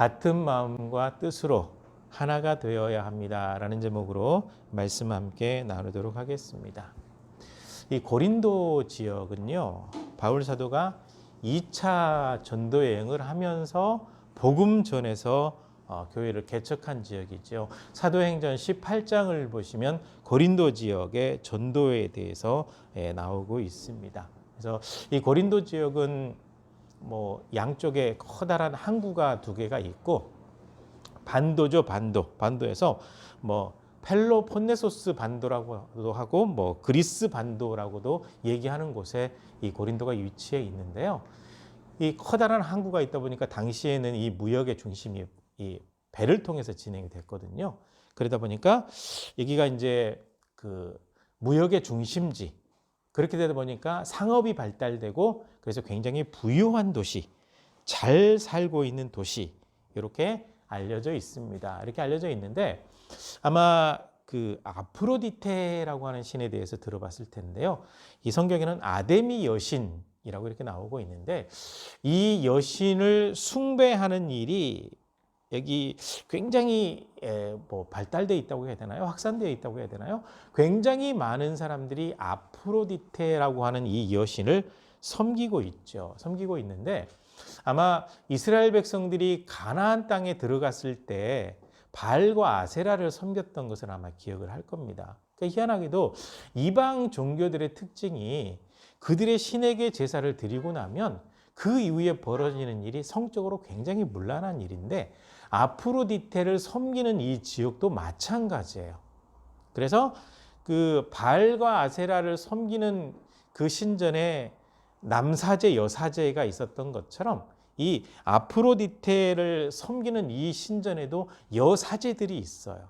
같은 마음과 뜻으로 하나가 되어야 합니다라는 제목으로 말씀 함께 나누도록 하겠습니다. 이 고린도 지역은요, 바울 사도가 2차 전도 여행을 하면서 복음 전에서 교회를 개척한 지역이죠. 사도행전 18장을 보시면 고린도 지역의 전도에 대해서 나오고 있습니다. 그래서 이 고린도 지역은 양쪽에 커다란 항구가 두 개가 있고, 반도죠, 반도에서 펠로폰네소스 반도라고도 하고 그리스 반도라고도 얘기하는 곳에 이 고린도가 위치해 있는데요. 이 커다란 항구가 있다 보니까 당시에는 이 무역의 중심이 이 배를 통해서 진행이 됐거든요. 그러다 보니까 여기가 이제 그 무역의 중심지, 그렇게 되다 보니까 상업이 발달되고, 그래서 굉장히 부유한 도시, 잘 살고 있는 도시, 이렇게 알려져 있습니다. 이렇게 알려져 있는데, 아마 그 아프로디테라고 하는 신에 대해서 들어봤을 텐데요. 이 성경에는 아데미 여신이라고 이렇게 나오고 있는데, 이 여신을 숭배하는 일이 여기 굉장히 발달되어 있다고 해야 되나요? 확산되어 있다고 해야 되나요? 굉장히 많은 사람들이 아프로디테라고 하는 이 여신을 섬기고 있죠. 섬기고 있는데, 아마 이스라엘 백성들이 가나안 땅에 들어갔을 때 바알과 아세라를 섬겼던 것을 아마 기억을 할 겁니다. 그러니까 희한하게도 이방 종교들의 특징이 그들의 신에게 제사를 드리고 나면 그 이후에 벌어지는 일이 성적으로 굉장히 문란한 일인데, 아프로디테를 섬기는 이 지역도 마찬가지예요. 그래서 그 바알과 아세라를 섬기는 그 신전에 남사제, 여사제가 있었던 것처럼 이 아프로디테를 섬기는 이 신전에도 여사제들이 있어요.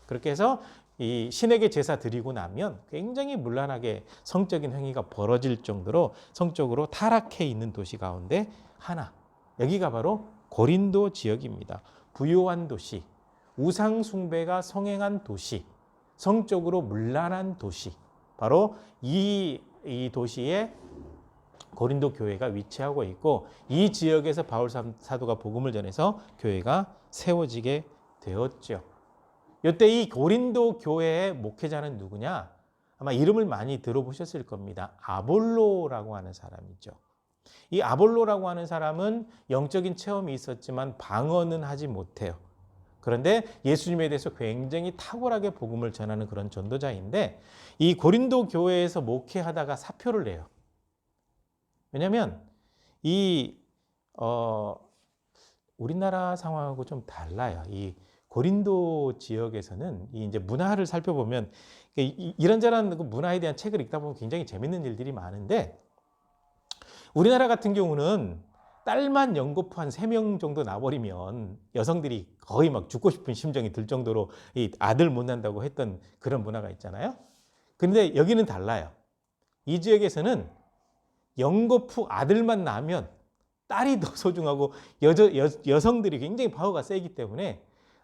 그렇게 해서 이 신에게 제사 드리고 나면 굉장히 문란하게 성적인 행위가 벌어질 정도로 성적으로 타락해 있는 도시 가운데 하나, 여기가 바로 고린도 지역입니다. 부유한 도시, 우상 숭배가 성행한 도시, 성적으로 문란한 도시, 바로 이 도시에 고린도 교회가 위치하고 있고, 이 지역에서 바울 사도가 복음을 전해서 교회가 세워지게 되었죠. 이때 이 고린도 교회의 목회자는 누구냐? 아마 이름을 많이 들어보셨을 겁니다. 아볼로라고 하는 사람이죠. 이 아볼로라고 하는 사람은 영적인 체험이 있었지만 방언은 하지 못해요. 그런데 예수님에 대해서 굉장히 탁월하게 복음을 전하는 그런 전도자인데, 이 고린도 교회에서 목회하다가 사표를 내요. 왜냐하면 우리나라 상황하고 좀 달라요. 이 고린도 지역에서는 이제 문화를 살펴보면, 이런저런 문화에 대한 책을 읽다 보면 굉장히 재밌는 일들이 많은데, 우리나라 같은 경우는 딸만 연거푸 한 3명 정도 나버리면 여성들이 거의 막 죽고 싶은 심정이 들 정도로 이 아들 못 낳는다고 했던 그런 문화가 있잖아요. 근데 여기는 달라요. 이 지역에서는 연거푸 아들만 낳으면 딸이 더 소중하고, 여성들이 굉장히 파워가 세기 때문에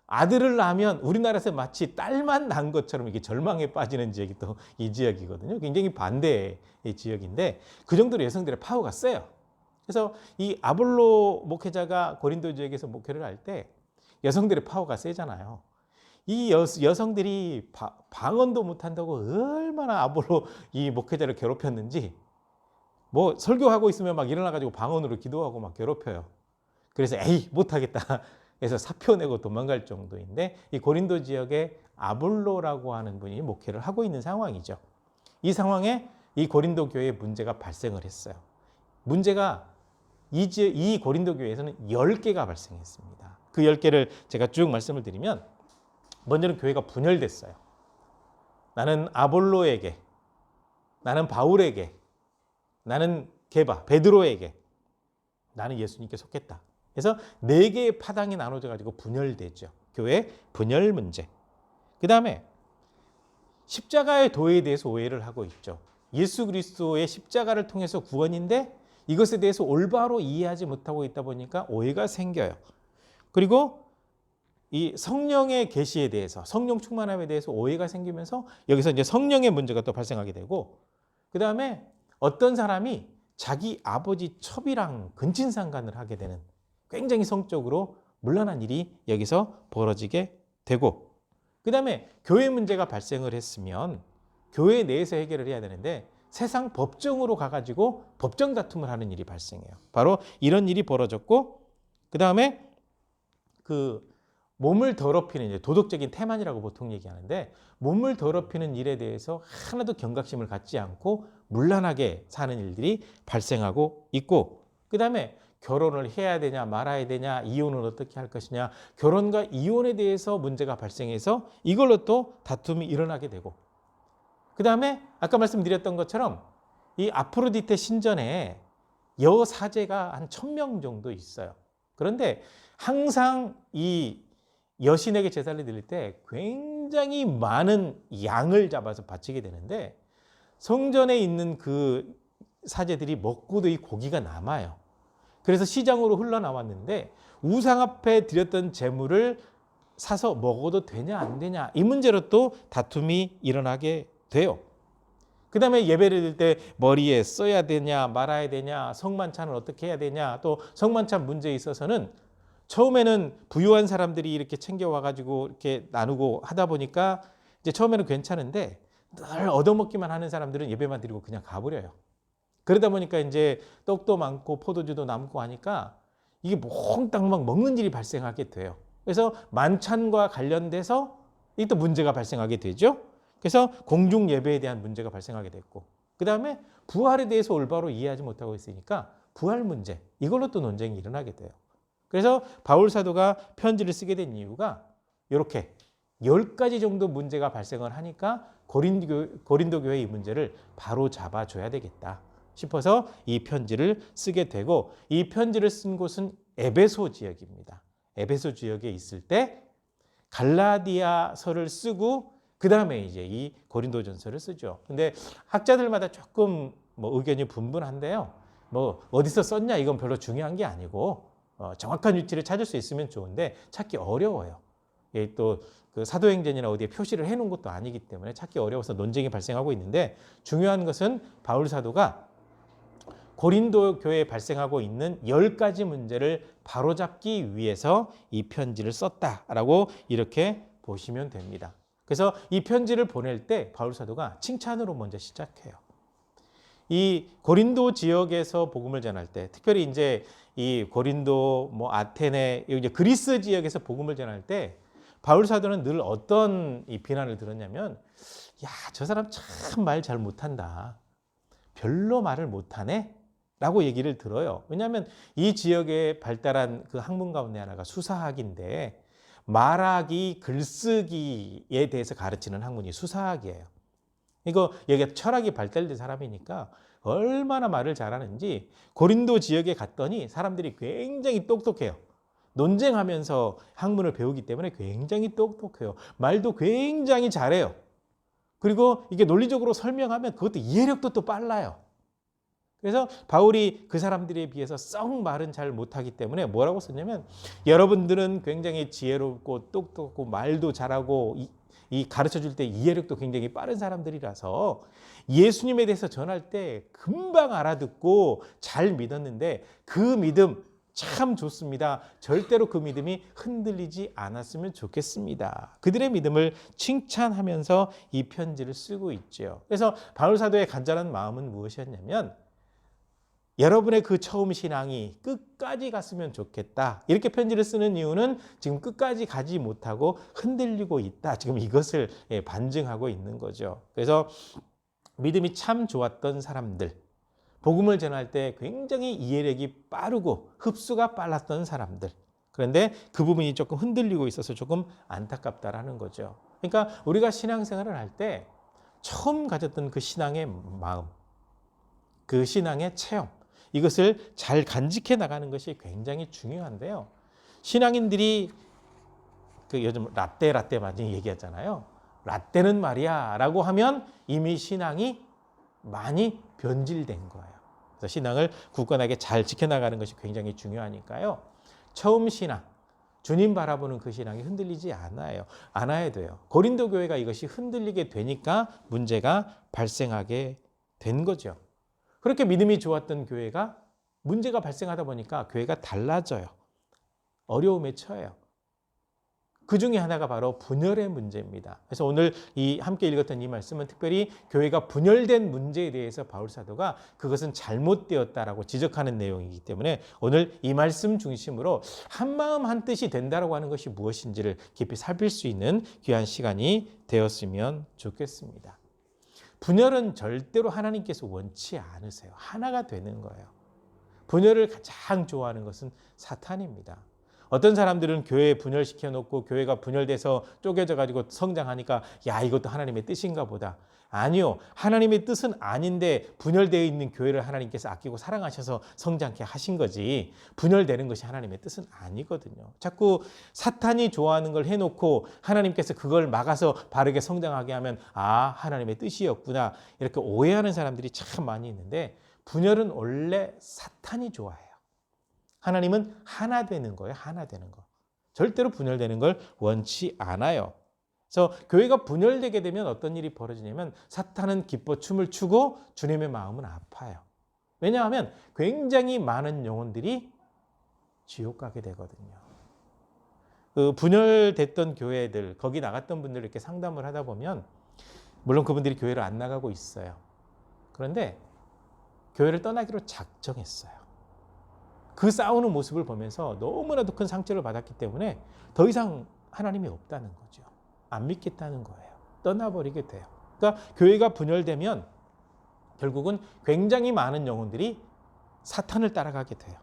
아들을 낳으면 우리나라에서 마치 딸만 낳은 것처럼 이게 절망에 빠지는 지역이 또 이 지역이거든요. 굉장히 반대의 지역인데, 그 정도로 여성들의 파워가 세요. 그래서 이 아볼로 목회자가 고린도 지역에서 목회를 할 때 여성들의 파워가 세잖아요. 이 여성들이 방언도 못한다고 얼마나 아볼로 이 목회자를 괴롭혔는지, 설교하고 있으면 막 일어나가지고 방언으로 기도하고 막 괴롭혀요. 그래서 에이 못하겠다 해서 사표 내고 도망갈 정도인데, 이 고린도 지역에 아볼로라고 하는 분이 목회를 하고 있는 상황이죠. 이 상황에 이 고린도 교회에 문제가 발생을 했어요. 문제가 이 고린도 교회에서는 10개가 발생했습니다. 그 10개를 제가 쭉 말씀을 드리면, 먼저는 교회가 분열됐어요. 나는 아볼로에게, 나는 바울에게, 나는 베드로에게, 나는 예수님께 속했다. 그래서 4개의 파당이 나눠져 가지고 분열되죠. 교회 분열 문제. 그 다음에 십자가의 도에 대해서 오해를 하고 있죠. 예수 그리스도의 십자가를 통해서 구원인데 이것에 대해서 올바로 이해하지 못하고 있다 보니까 오해가 생겨요. 그리고 이 성령의 계시에 대해서, 성령 충만함에 대해서 오해가 생기면서 여기서 이제 성령의 문제가 또 발생하게 되고, 그 다음에 어떤 사람이 자기 아버지 첩이랑 근친상간을 하게 되는 굉장히 성적으로 문란한 일이 여기서 벌어지게 되고, 그 다음에 교회 문제가 발생을 했으면 교회 내에서 해결을 해야 되는데 세상 법정으로 가가지고 법정 다툼을 하는 일이 발생해요. 바로 이런 일이 벌어졌고, 그 다음에 그 몸을 더럽히는 이제 도덕적인 태만이라고 보통 얘기하는데, 몸을 더럽히는 일에 대해서 하나도 경각심을 갖지 않고 문란하게 사는 일들이 발생하고 있고, 그 다음에 결혼을 해야 되냐 말아야 되냐, 이혼은 어떻게 할 것이냐, 결혼과 이혼에 대해서 문제가 발생해서 이걸로 또 다툼이 일어나게 되고, 그 다음에 아까 말씀드렸던 것처럼 이 아프로디테 신전에 여사제가 한 1000명 정도 있어요. 그런데 항상 이 여신에게 제사를 드릴 때 굉장히 많은 양을 잡아서 바치게 되는데, 성전에 있는 그 사제들이 먹고도 이 고기가 남아요. 그래서 시장으로 흘러나왔는데 우상 앞에 드렸던 제물을 사서 먹어도 되냐 안 되냐, 이 문제로 또 다툼이 일어나게 돼요. 그 다음에 예배를 드릴 때 머리에 써야 되냐 말아야 되냐, 성만찬을 어떻게 해야 되냐, 또 성만찬 문제에 있어서는 처음에는 부유한 사람들이 이렇게 챙겨와가지고 이렇게 나누고 하다 보니까 이제 처음에는 괜찮은데 늘 얻어먹기만 하는 사람들은 예배만 드리고 그냥 가버려요. 그러다 보니까 이제 떡도 많고 포도주도 남고 하니까 이게 몽땅 막 먹는 일이 발생하게 돼요. 그래서 만찬과 관련돼서 이 또 문제가 발생하게 되죠. 그래서 공중 예배에 대한 문제가 발생하게 됐고, 그 다음에 부활에 대해서 올바로 이해하지 못하고 있으니까 부활 문제, 이걸로 또 논쟁이 일어나게 돼요. 그래서 바울 사도가 편지를 쓰게 된 이유가 이렇게 10가지 정도 문제가 발생을 하니까 고린도 교회의 이 문제를 바로 잡아줘야 되겠다 싶어서 이 편지를 쓰게 되고, 이 편지를 쓴 곳은 에베소 지역입니다. 에베소 지역에 있을 때 갈라디아서를 쓰고 그 다음에 이제 이 고린도전서를 쓰죠. 근데 학자들마다 조금 뭐 의견이 분분한데요. 뭐 어디서 썼냐 이건 별로 중요한 게 아니고 정확한 위치를 찾을 수 있으면 좋은데 찾기 어려워요. 또 그 사도행전이나 어디에 표시를 해놓은 것도 아니기 때문에 찾기 어려워서 논쟁이 발생하고 있는데, 중요한 것은 바울 사도가 고린도 교회에 발생하고 있는 10가지 문제를 바로잡기 위해서 이 편지를 썼다라고 이렇게 보시면 됩니다. 그래서 이 편지를 보낼 때 바울 사도가 칭찬으로 먼저 시작해요. 이 고린도 지역에서 복음을 전할 때, 특별히 이제 이 고린도, 뭐 아테네, 이제 그리스 지역에서 복음을 전할 때 바울 사도는 늘 어떤 이 비난을 들었냐면, 야, 저 사람 참 말 잘 못한다. 별로 말을 못하네? 라고 얘기를 들어요. 왜냐하면 이 지역에 발달한 그 학문 가운데 하나가 수사학인데, 말하기, 글쓰기에 대해서 가르치는 학문이 수사학이에요. 이거 여기가 철학이 발달된 사람이니까 얼마나 말을 잘하는지, 고린도 지역에 갔더니 사람들이 굉장히 똑똑해요. 논쟁하면서 학문을 배우기 때문에 굉장히 똑똑해요. 말도 굉장히 잘해요. 그리고 이게 논리적으로 설명하면 그것도 이해력도 또 빨라요. 그래서 바울이 그 사람들에 비해서 썩 말은 잘 못하기 때문에 뭐라고 썼냐면, 여러분들은 굉장히 지혜롭고 똑똑하고 말도 잘하고 이 가르쳐줄 때 이해력도 굉장히 빠른 사람들이라서 예수님에 대해서 전할 때 금방 알아듣고 잘 믿었는데 그 믿음 참 좋습니다. 절대로 그 믿음이 흔들리지 않았으면 좋겠습니다. 그들의 믿음을 칭찬하면서 이 편지를 쓰고 있죠. 그래서 바울 사도의 간절한 마음은 무엇이었냐면, 여러분의 그 처음 신앙이 끝까지 갔으면 좋겠다. 이렇게 편지를 쓰는 이유는 지금 끝까지 가지 못하고 흔들리고 있다. 지금 이것을 반증하고 있는 거죠. 그래서 믿음이 참 좋았던 사람들, 복음을 전할 때 굉장히 이해력이 빠르고 흡수가 빨랐던 사람들, 그런데 그 부분이 조금 흔들리고 있어서 조금 안타깝다라는 거죠. 그러니까 우리가 신앙생활을 할 때 처음 가졌던 그 신앙의 마음, 그 신앙의 체험, 이것을 잘 간직해 나가는 것이 굉장히 중요한데요. 신앙인들이 그 요즘 라떼 많이 얘기하잖아요. 라떼는 말이야 라고 하면 이미 신앙이 많이 변질된 거예요. 그래서 신앙을 굳건하게 잘 지켜나가는 것이 굉장히 중요하니까요. 처음 신앙, 주님 바라보는 그 신앙이 흔들리지 않아야 돼요. 고린도 교회가 이것이 흔들리게 되니까 문제가 발생하게 된 거죠. 그렇게 믿음이 좋았던 교회가 문제가 발생하다 보니까 교회가 달라져요. 어려움에 처해요. 그 중에 하나가 바로 분열의 문제입니다. 그래서 오늘 이 함께 읽었던 이 말씀은 특별히 교회가 분열된 문제에 대해서 바울 사도가 그것은 잘못되었다라고 지적하는 내용이기 때문에 오늘 이 말씀 중심으로 한마음 한뜻이 된다라고 하는 것이 무엇인지를 깊이 살필 수 있는 귀한 시간이 되었으면 좋겠습니다. 분열은 절대로 하나님께서 원치 않으세요. 하나가 되는 거예요. 분열을 가장 좋아하는 것은 사탄입니다. 어떤 사람들은 교회에 분열시켜 놓고 교회가 분열돼서 쪼개져 가지고 성장하니까 야, 이것도 하나님의 뜻인가 보다. 아니요. 하나님의 뜻은 아닌데 분열되어 있는 교회를 하나님께서 아끼고 사랑하셔서 성장케 하신 거지. 분열되는 것이 하나님의 뜻은 아니거든요. 자꾸 사탄이 좋아하는 걸 해놓고 하나님께서 그걸 막아서 바르게 성장하게 하면 아, 하나님의 뜻이었구나. 이렇게 오해하는 사람들이 참 많이 있는데 분열은 원래 사탄이 좋아해요. 하나님은 하나 되는 거예요. 하나 되는 거. 절대로 분열되는 걸 원치 않아요. 그래서 교회가 분열되게 되면 어떤 일이 벌어지냐면 사탄은 기뻐 춤을 추고 주님의 마음은 아파요. 왜냐하면 굉장히 많은 영혼들이 지옥 가게 되거든요. 그 분열됐던 교회들, 거기 나갔던 분들 이렇게 상담을 하다 보면 물론 그분들이 교회를 안 나가고 있어요. 그런데 교회를 떠나기로 작정했어요. 그 싸우는 모습을 보면서 너무나도 큰 상처를 받았기 때문에 더 이상 하나님이 없다는 거죠. 안 믿겠다는 거예요. 떠나버리게 돼요. 그러니까 교회가 분열되면 결국은 굉장히 많은 영혼들이 사탄을 따라가게 돼요.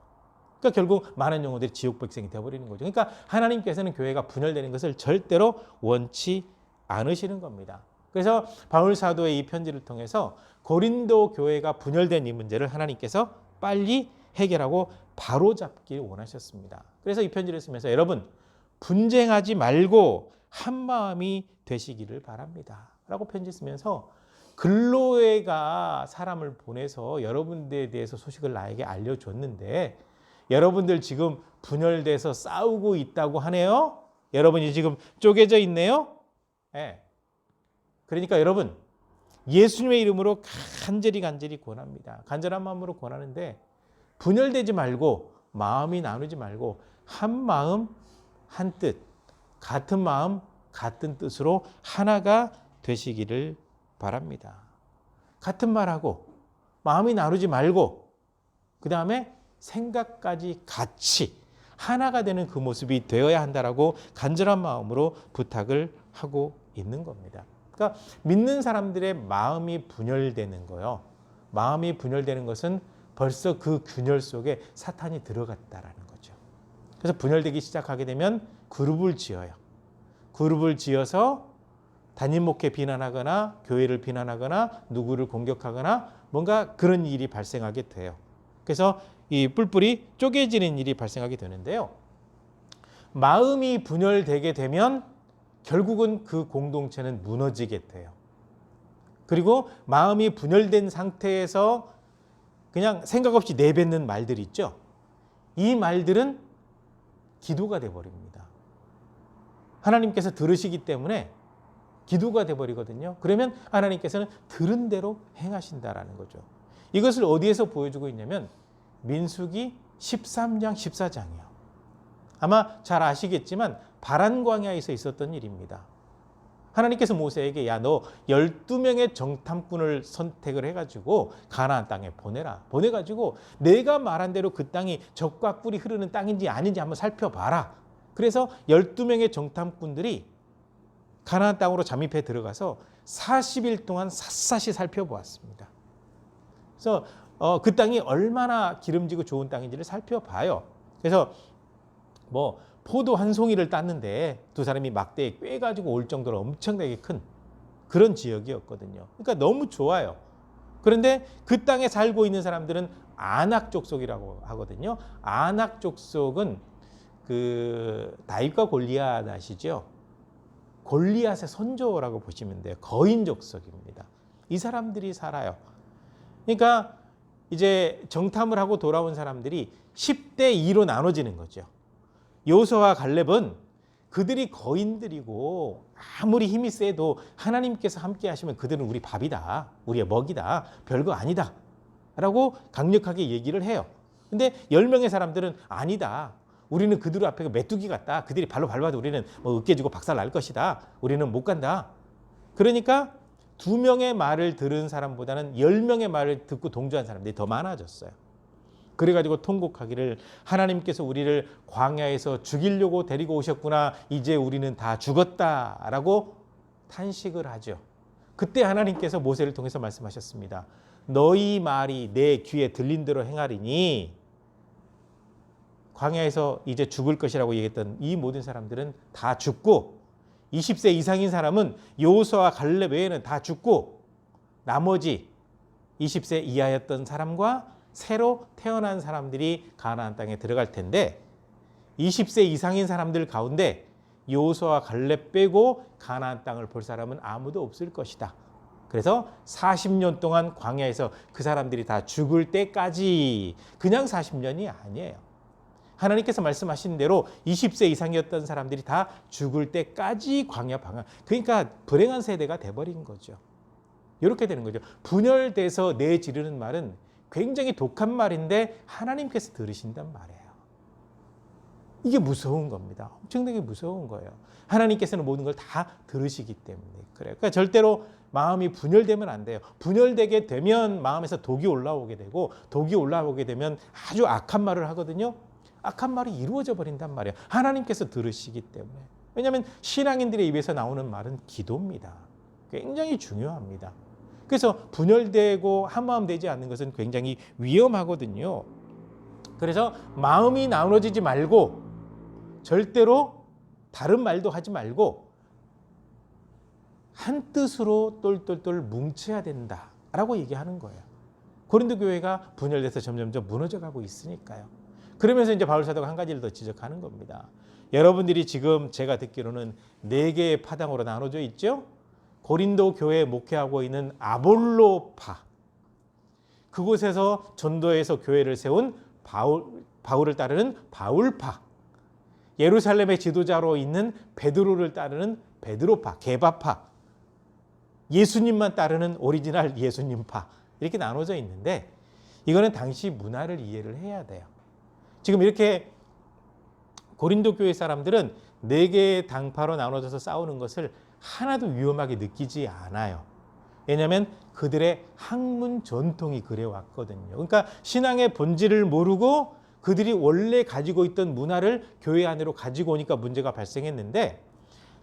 그러니까 결국 많은 영혼들이 지옥 백성이 되어버리는 거죠. 그러니까 하나님께서는 교회가 분열되는 것을 절대로 원치 않으시는 겁니다. 그래서 바울 사도의 이 편지를 통해서 고린도 교회가 분열된 이 문제를 하나님께서 빨리 해결하고 바로잡길 원하셨습니다. 그래서 이 편지를 쓰면서 여러분 분쟁하지 말고 한 마음이 되시기를 바랍니다. 라고 편지 쓰면서 글로에가 사람을 보내서 여러분들에 대해서 소식을 나에게 알려줬는데 여러분들 지금 분열돼서 싸우고 있다고 하네요. 여러분이 지금 쪼개져 있네요. 네. 그러니까 여러분 예수님의 이름으로 간절히 권합니다. 간절한 마음으로 권하는데 분열되지 말고 마음이 나누지 말고 한 마음 한 뜻, 같은 마음 같은 뜻으로 하나가 되시기를 바랍니다. 같은 말하고 마음이 나누지 말고 그 다음에 생각까지 같이 하나가 되는 그 모습이 되어야 한다라고 간절한 마음으로 부탁을 하고 있는 겁니다. 그러니까 믿는 사람들의 마음이 분열되는 거요. 마음이 분열되는 것은 벌써 그 균열 속에 사탄이 들어갔다라는 거죠. 그래서 분열되기 시작하게 되면 그룹을 지어요. 그룹을 지어서 담임 목회 비난하거나 교회를 비난하거나 누구를 공격하거나 뭔가 그런 일이 발생하게 돼요. 그래서 이 뿔뿔이 쪼개지는 일이 발생하게 되는데요. 마음이 분열되게 되면 결국은 그 공동체는 무너지게 돼요. 그리고 마음이 분열된 상태에서 그냥 생각 없이 내뱉는 말들이 있죠. 이 말들은 기도가 돼버립니다. 하나님께서 들으시기 때문에 기도가 돼버리거든요. 그러면 하나님께서는 들은 대로 행하신다라는 거죠. 이것을 어디에서 보여주고 있냐면 민수기 13장 14장이요. 아마 잘 아시겠지만 바란 광야에서 있었던 일입니다. 하나님께서 모세에게 야, 너 12명의 정탐꾼을 선택을 해가지고 가나안 땅에 보내라. 보내가지고 내가 말한 대로 그 땅이 젖과 꿀이 흐르는 땅인지 아닌지 한번 살펴봐라. 그래서 12명의 정탐꾼들이 가나안 땅으로 잠입해 들어가서 40일 동안 샅샅이 살펴보았습니다. 그래서 그 땅이 얼마나 기름지고 좋은 땅인지를 살펴봐요. 그래서 뭐 포도 한 송이를 땄는데 두 사람이 막대에 꿰가지고 올 정도로 엄청나게 큰 그런 지역이었거든요. 그러니까 너무 좋아요. 그런데 그 땅에 살고 있는 사람들은 아낙 족속이라고 하거든요. 아낙 족속은 그 다윗과 골리앗 아시죠? 골리앗의 선조라고 보시면 돼요. 거인 족속입니다. 이 사람들이 살아요. 그러니까 이제 정탐을 하고 돌아온 사람들이 10대 2로 나눠지는 거죠. 여호수아와 갈렙은 그들이 거인들이고 아무리 힘이 세도 하나님께서 함께 하시면 그들은 우리 밥이다. 우리의 먹이다. 별거 아니다. 라고 강력하게 얘기를 해요. 근데 10명의 사람들은 아니다. 우리는 그들 앞에 메뚜기 같다. 그들이 발로 밟아도 우리는 뭐 으깨지고 박살 날 것이다. 우리는 못 간다. 그러니까 2명의 말을 들은 사람보다는 10명의 말을 듣고 동조한 사람들이 더 많아졌어요. 그래가지고 통곡하기를 하나님께서 우리를 광야에서 죽이려고 데리고 오셨구나. 이제 우리는 다 죽었다라고 탄식을 하죠. 그때 하나님께서 모세를 통해서 말씀하셨습니다. 너희 말이 내 귀에 들린 대로 행하리니 광야에서 이제 죽을 것이라고 얘기했던 이 모든 사람들은 다 죽고 20세 이상인 사람은 여호수아와 갈렙 외에는 다 죽고 나머지 20세 이하였던 사람과 새로 태어난 사람들이 가나안 땅에 들어갈 텐데 20세 이상인 사람들 가운데 여호수아와 갈렙 빼고 가나안 땅을 볼 사람은 아무도 없을 것이다. 그래서 40년 동안 광야에서 그 사람들이 다 죽을 때까지 그냥 40년이 아니에요. 하나님께서 말씀하신 대로 20세 이상이었던 사람들이 다 죽을 때까지 광야 방황. 그러니까 불행한 세대가 돼버린 거죠. 이렇게 되는 거죠. 분열돼서 내지르는 말은 굉장히 독한 말인데 하나님께서 들으신단 말이에요. 이게 무서운 겁니다. 엄청나게 무서운 거예요. 하나님께서는 모든 걸 다 들으시기 때문에 그래요. 그러니까 절대로 마음이 분열되면 안 돼요. 분열되게 되면 마음에서 독이 올라오게 되고 독이 올라오게 되면 아주 악한 말을 하거든요. 악한 말이 이루어져 버린단 말이에요. 하나님께서 들으시기 때문에. 왜냐하면 신앙인들의 입에서 나오는 말은 기도입니다. 굉장히 중요합니다. 그래서 분열되고 한마음 되지 않는 것은 굉장히 위험하거든요. 그래서 마음이 나눠지지 말고 절대로 다른 말도 하지 말고 한 뜻으로 똘똘똘 뭉쳐야 된다라고 얘기하는 거예요. 고린도 교회가 분열돼서 점점점 무너져가고 있으니까요. 그러면서 이제 바울 사도가 한 가지를 더 지적하는 겁니다. 여러분들이 지금 제가 듣기로는 4개의 파당으로 나눠져 있죠. 고린도 교회에 목회하고 있는 아볼로파, 그곳에서 전도에서 교회를 세운 바울을 따르는 바울파, 예루살렘의 지도자로 있는 베드로를 따르는 베드로파, 게바파, 예수님만 따르는 오리지널 예수님파, 이렇게 나눠져 있는데 이거는 당시 문화를 이해를 해야 돼요. 지금 이렇게 고린도 교회 사람들은 4개의 당파로 나눠져서 싸우는 것을 하나도 위험하게 느끼지 않아요. 왜냐하면 그들의 학문 전통이 그래왔거든요. 그러니까 신앙의 본질을 모르고 그들이 원래 가지고 있던 문화를 교회 안으로 가지고 오니까 문제가 발생했는데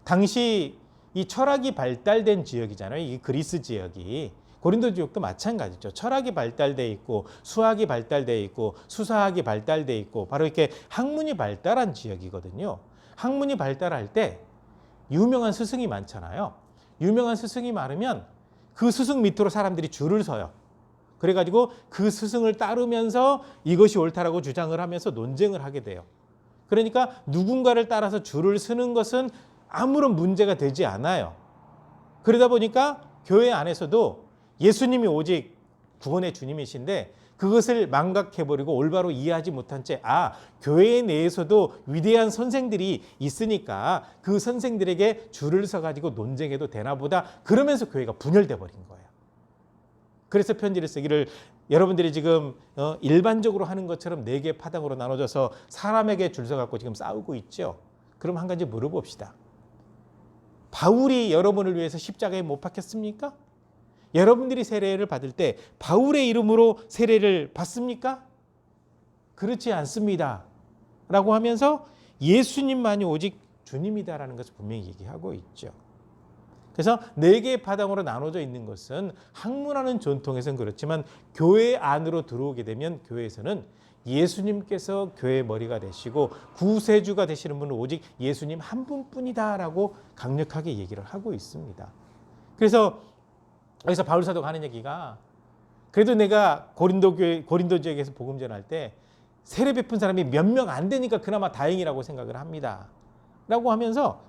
당시 이 철학이 발달된 지역이잖아요. 이 그리스 지역이. 고린도 지역도 마찬가지죠. 철학이 발달돼 있고 수학이 발달돼 있고 수사학이 발달돼 있고 바로 이렇게 학문이 발달한 지역이거든요. 학문이 발달할 때 유명한 스승이 많잖아요. 유명한 스승이 많으면 그 스승 밑으로 사람들이 줄을 서요. 그래가지고 그 스승을 따르면서 이것이 옳다라고 주장을 하면서 논쟁을 하게 돼요. 그러니까 누군가를 따라서 줄을 서는 것은 아무런 문제가 되지 않아요. 그러다 보니까 교회 안에서도 예수님이 오직 구원의 주님이신데 그것을 망각해버리고 올바로 이해하지 못한 채 교회 내에서도 위대한 선생들이 있으니까 그 선생들에게 줄을 서가지고 논쟁해도 되나 보다 그러면서 교회가 분열돼 버린 거예요. 그래서 편지를 쓰기를 여러분들이 지금 일반적으로 하는 것처럼 4개 파당으로 나눠져서 사람에게 줄 서갖고 지금 싸우고 있죠. 그럼 한 가지 물어봅시다. 바울이 여러분을 위해서 십자가에 못 박혔습니까? 여러분들이 세례를 받을 때 바울의 이름으로 세례를 받습니까? 그렇지 않습니다. 라고 하면서 예수님만이 오직 주님이다라는 것을 분명히 얘기하고 있죠. 그래서 4개의 파당으로 나눠져 있는 것은 학문하는 전통에서는 그렇지만 교회 안으로 들어오게 되면 교회에서는 예수님께서 교회의 머리가 되시고 구세주가 되시는 분은 오직 예수님 한 분뿐이다라고 강력하게 얘기를 하고 있습니다. 그래서 여기서 바울 사도가 하는 얘기가 그래도 내가 고린도 지역에서 복음 전할 때 세례 베푼 사람이 몇 명 안 되니까 그나마 다행이라고 생각을 합니다. 라고 하면서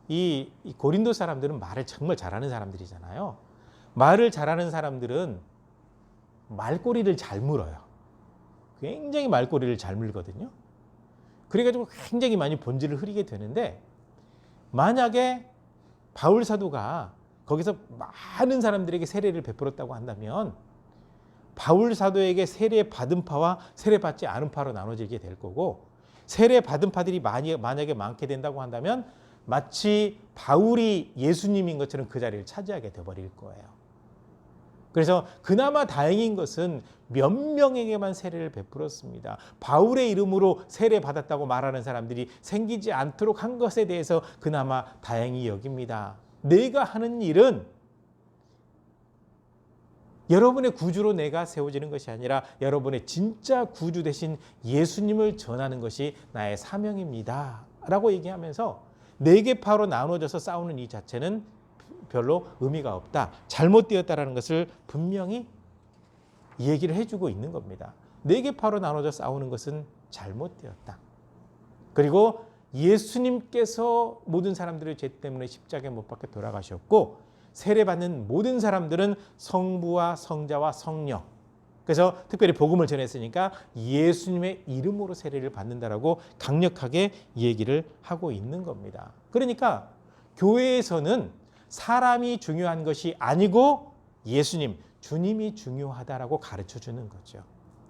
이 고린도 사람들은 말을 정말 잘하는 사람들이잖아요. 말을 잘하는 사람들은 말꼬리를 잘 물어요. 굉장히 말꼬리를 잘 물거든요. 그래가지고 굉장히 많이 본질을 흐리게 되는데 만약에 바울 사도가 거기서 많은 사람들에게 세례를 베풀었다고 한다면 바울 사도에게 세례 받은 파와 세례 받지 않은 파로 나눠지게 될 거고 세례 받은 파들이 만약에 많게 된다고 한다면 마치 바울이 예수님인 것처럼 그 자리를 차지하게 돼버릴 거예요. 그래서 그나마 다행인 것은 몇 명에게만 세례를 베풀었습니다. 바울의 이름으로 세례 받았다고 말하는 사람들이 생기지 않도록 한 것에 대해서 그나마 다행히 여깁니다. 내가 하는 일은 여러분의 구주로 내가 세워지는 것이 아니라 여러분의 진짜 구주 되신 예수님을 전하는 것이 나의 사명입니다. 라고 얘기하면서 네 개 파로 나눠져서 싸우는 이 자체는 별로 의미가 없다. 잘못되었다라는 것을 분명히 얘기를 해주고 있는 겁니다. 네 개 파로 나눠져 싸우는 것은 잘못되었다. 그리고 예수님께서 모든 사람들의 죄 때문에 십자가에 못 박혀 돌아가셨고 세례받는 모든 사람들은 성부와 성자와 성령, 그래서 특별히 복음을 전했으니까 예수님의 이름으로 세례를 받는다라고 강력하게 얘기를 하고 있는 겁니다. 그러니까 교회에서는 사람이 중요한 것이 아니고 예수님, 주님이 중요하다라고 가르쳐 주는 거죠.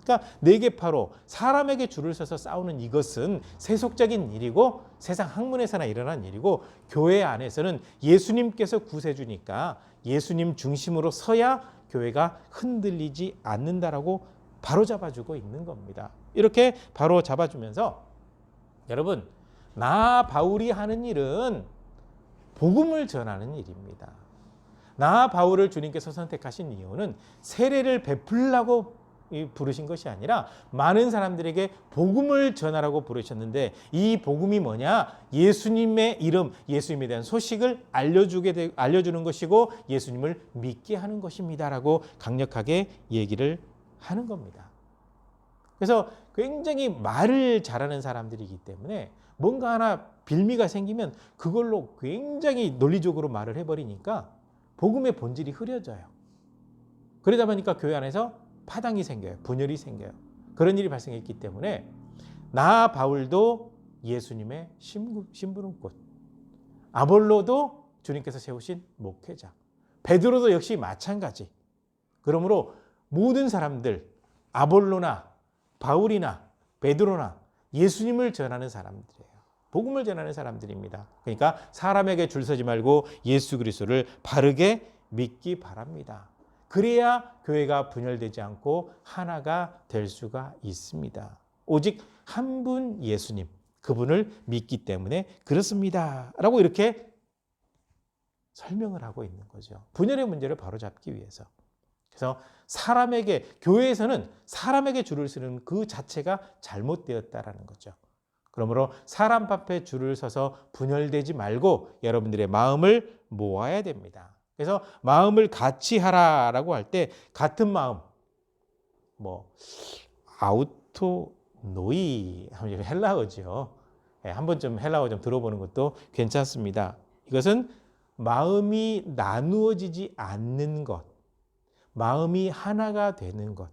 그러니까 네 개 파로 사람에게 줄을 서서 싸우는 이것은 세속적인 일이고 세상 학문에서나 일어난 일이고 교회 안에서는 예수님께서 구세주니까 예수님 중심으로 서야 교회가 흔들리지 않는다라고 바로 잡아주고 있는 겁니다. 이렇게 바로 잡아주면서 여러분, 나 바울이 하는 일은 복음을 전하는 일입니다. 나 바울을 주님께서 선택하신 이유는 세례를 베풀라고 부르신 것이 아니라 많은 사람들에게 복음을 전하라고 부르셨는데 이 복음이 뭐냐? 예수님의 이름, 예수님에 대한 소식을 알려주는 것이고 예수님을 믿게 하는 것입니다라고 강력하게 얘기를 하는 겁니다. 그래서 굉장히 말을 잘하는 사람들이기 때문에 뭔가 하나 빌미가 생기면 그걸로 굉장히 논리적으로 말을 해버리니까 복음의 본질이 흐려져요. 그러다 보니까 교회 안에서 파당이 생겨요. 분열이 생겨요. 그런 일이 발생했기 때문에 나 바울도 예수님의 심부름꾼, 아볼로도 주님께서 세우신 목회자, 베드로도 역시 마찬가지. 그러므로 모든 사람들, 아볼로나 바울이나 베드로나 예수님을 전하는 사람들이에요. 복음을 전하는 사람들입니다. 그러니까 사람에게 줄 서지 말고 예수 그리스도를 바르게 믿기 바랍니다. 그래야 교회가 분열되지 않고 하나가 될 수가 있습니다. 오직 한 분 예수님, 그분을 믿기 때문에 그렇습니다. 라고 이렇게 설명을 하고 있는 거죠. 분열의 문제를 바로잡기 위해서. 그래서 교회에서는 사람에게 줄을 서는 그 자체가 잘못되었다라는 거죠. 그러므로 사람 앞에 줄을 서서 분열되지 말고 여러분들의 마음을 모아야 됩니다. 그래서 마음을 같이 하라라고 할 때 같은 마음, 아우토노이 헬라어죠. 한번 좀 헬라어 좀 들어보는 것도 괜찮습니다. 이것은 마음이 나누어지지 않는 것, 마음이 하나가 되는 것,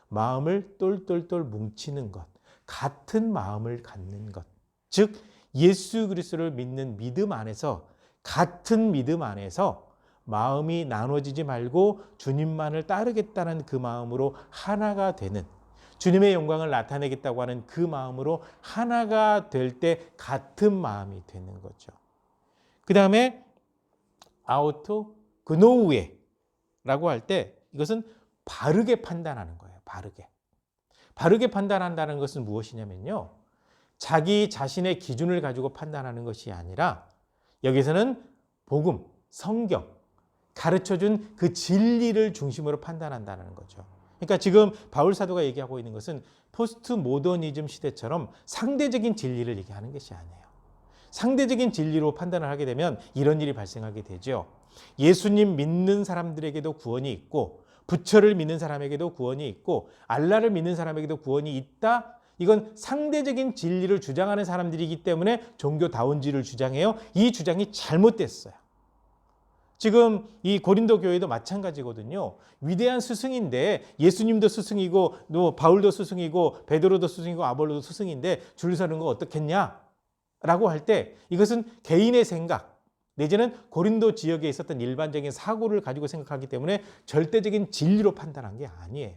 마음을 똘똘똘 뭉치는 것, 같은 마음을 갖는 것. 즉 예수 그리스도를 믿는 믿음 안에서 같은 믿음 안에서 마음이 나눠지지 말고 주님만을 따르겠다는 그 마음으로 하나가 되는, 주님의 영광을 나타내겠다고 하는 그 마음으로 하나가 될 때 같은 마음이 되는 거죠. 그 다음에 아우토 그노우에라고 할 때 이것은 바르게 판단하는 거예요. 바르게 판단한다는 것은 무엇이냐면요, 자기 자신의 기준을 가지고 판단하는 것이 아니라 여기서는 복음, 성경, 가르쳐준 그 진리를 중심으로 판단한다는 거죠. 그러니까 지금 바울 사도가 얘기하고 있는 것은 포스트 모더니즘 시대처럼 상대적인 진리를 얘기하는 것이 아니에요. 상대적인 진리로 판단을 하게 되면 이런 일이 발생하게 되죠. 예수님 믿는 사람들에게도 구원이 있고 부처를 믿는 사람에게도 구원이 있고 알라를 믿는 사람에게도 구원이 있다. 이건 상대적인 진리를 주장하는 사람들이기 때문에 종교다운지를 주장해요. 이 주장이 잘못됐어요. 지금 이 고린도 교회도 마찬가지거든요. 위대한 스승인데 예수님도 스승이고 또 바울도 스승이고 베드로도 스승이고 아볼로도 스승인데 줄 서는 거 어떻겠냐라고 할 때 이것은 개인의 생각 내지는 고린도 지역에 있었던 일반적인 사고를 가지고 생각하기 때문에 절대적인 진리로 판단한 게 아니에요.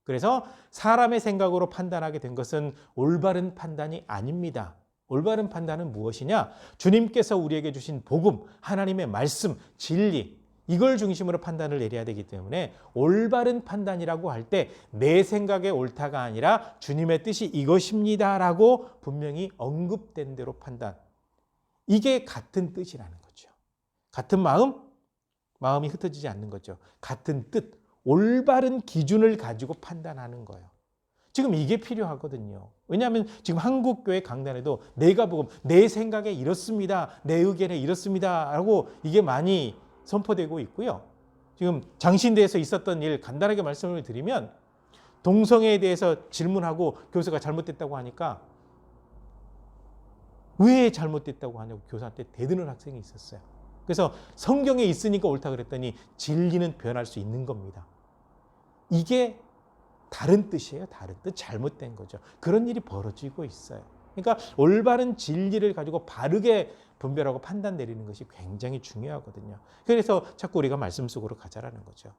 그래서 사람의 생각으로 판단하게 된 것은 올바른 판단이 아닙니다. 올바른 판단은 무엇이냐? 주님께서 우리에게 주신 복음, 하나님의 말씀, 진리, 이걸 중심으로 판단을 내려야 되기 때문에 올바른 판단이라고 할 때 내 생각의 옳다가 아니라 주님의 뜻이 이것입니다라고 분명히 언급된 대로 판단. 이게 같은 뜻이라는 거죠. 같은 마음이 흩어지지 않는 거죠. 같은 뜻, 올바른 기준을 가지고 판단하는 거예요. 지금 이게 필요하거든요. 왜냐하면 지금 한국교회 강단에도 내가 복음, 내 생각에 이렇습니다. 내 의견에 이렇습니다. 라고 이게 많이 선포되고 있고요. 지금 장신대에서 있었던 일 간단하게 말씀을 드리면 동성애에 대해서 질문하고 교수가 잘못됐다고 하니까 왜 잘못됐다고 하냐고 교사한테 대드는 학생이 있었어요. 그래서 성경에 있으니까 옳다 그랬더니 진리는 변할 수 있는 겁니다. 이게 다른 뜻이에요. 다른 뜻, 잘못된 거죠. 그런 일이 벌어지고 있어요. 그러니까 올바른 진리를 가지고 바르게 분별하고 판단 내리는 것이 굉장히 중요하거든요. 그래서 자꾸 우리가 말씀 속으로 가자라는 거죠.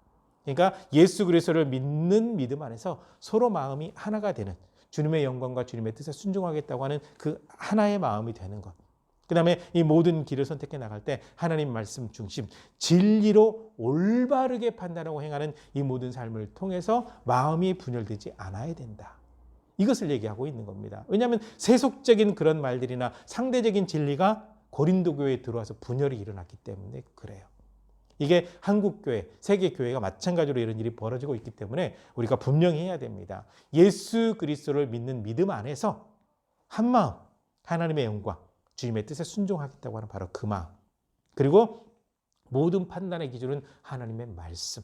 그러니까 예수 그리스도를 믿는 믿음 안에서 서로 마음이 하나가 되는, 주님의 영광과 주님의 뜻에 순종하겠다고 하는 그 하나의 마음이 되는 것. 그 다음에 이 모든 길을 선택해 나갈 때 하나님 말씀 중심, 진리로 올바르게 판단하고 행하는 이 모든 삶을 통해서 마음이 분열되지 않아야 된다. 이것을 얘기하고 있는 겁니다. 왜냐하면 세속적인 그런 말들이나 상대적인 진리가 고린도 교회에 들어와서 분열이 일어났기 때문에 그래요. 이게 한국교회, 세계교회가 마찬가지로 이런 일이 벌어지고 있기 때문에 우리가 분명히 해야 됩니다. 예수 그리스도를 믿는 믿음 안에서 한마음, 하나님의 영광, 주님의 뜻에 순종하겠다고 하는 바로 그 마음. 그리고 모든 판단의 기준은 하나님의 말씀.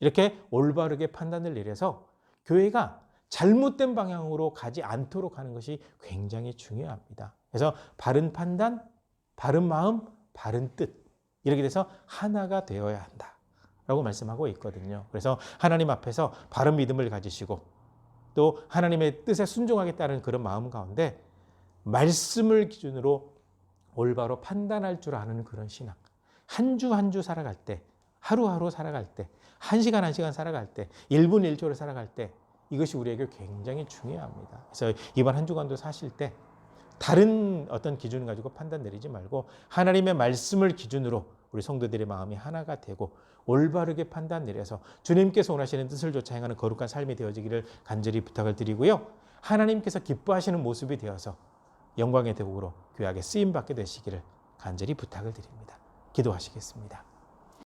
이렇게 올바르게 판단을 내려서 교회가 잘못된 방향으로 가지 않도록 하는 것이 굉장히 중요합니다. 그래서 바른 판단, 바른 마음, 바른 뜻. 이렇게 돼서 하나가 되어야 한다라고 말씀하고 있거든요. 그래서 하나님 앞에서 바른 믿음을 가지시고 또 하나님의 뜻에 순종하겠다는 그런 마음 가운데 말씀을 기준으로 올바로 판단할 줄 아는 그런 신앙. 한 주 한 주 살아갈 때, 하루하루 살아갈 때, 한 시간 한 시간 살아갈 때, 1분 1초를 살아갈 때 이것이 우리에게 굉장히 중요합니다. 그래서 이번 한 주간도 사실 때 다른 어떤 기준을 가지고 판단 내리지 말고 하나님의 말씀을 기준으로 우리 성도들의 마음이 하나가 되고 올바르게 판단 내려서 주님께서 원하시는 뜻을 좇아 행하는 거룩한 삶이 되어지기를 간절히 부탁을 드리고요. 하나님께서 기뻐하시는 모습이 되어서 영광의 대국으로 귀하게 쓰임받게 되시기를 간절히 부탁을 드립니다. 기도하시겠습니다.